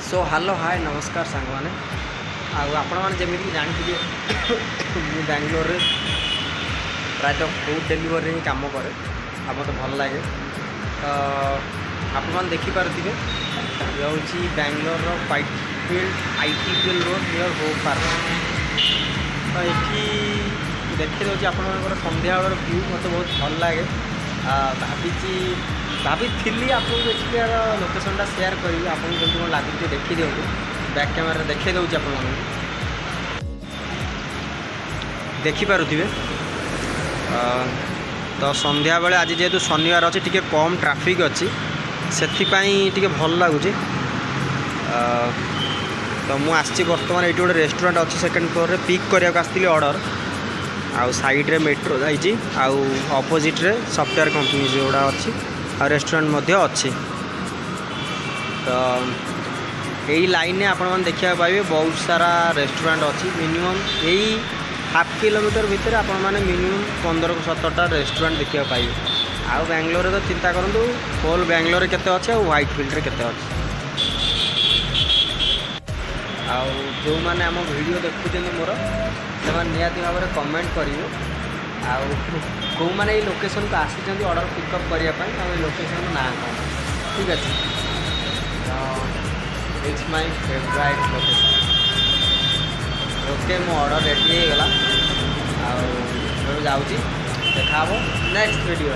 So hello hi नमस्कार सांग मैंने आपमि जानते बेंगलोर प्रायतः फूड डेलीवरी ही कम कै मत भल लगे तो आपने देखिपे ये हूँ Bangalore Whitefield ITPL road near हो पार्क तो ये देखी दूसरी आप सन्ध्या बेल व्यू मत बहुत भल लगे भाभी आपको एठार लोकेशनटा सेयार करी आपको जल्दी कौन लगे देखी दिखाँ बैक कैमेरा देखे दूसरी आप देखिपे तो सन्ध्या बेले आज जेहेतु शनिवार अच्छे टी कम ट्राफिक अच्छी से भल लगुच तो मुझे बर्तमान ये गोटे रेस्टोरेंट अच्छी सेकेंड फ्लोर रे पिक करने आसती ऑर्डर आउ साइड रे मेट्रो जाइए आउ अपोजिट रे सॉफ्टवेयर कंपनी जोड़ा अच्छी आ रेस्टोरेंट मध्य अच्छी तो यही लाइन में आपण देखा पाइबे बहुत सारा रेस्टोरेंट अच्छी मिनिमम यही हाफ किलोमीटर भितर आपण मैंने मिनिमम 15-17टा रेस्टोरेंट देखा पाइबे आउ बेंगलोर तो चिंता करूँ होल बेंगलोर केते अच्छे और व्हाइटफील्ड रे केते अच्छे आउ जो मैंने आम वीडियो देखुं मोर से निहाती भाव में कमेंट करेंगे आउ मैंने ये लोकेशन को आसी ऑर्डर पिकअप करने लोकेशन ना कौन ठीक अच्छे it's my favourite location okay मो ऑर्डर रेडी हो गला आउ जाऊँगी देखा नेक्स्ट वीडियो।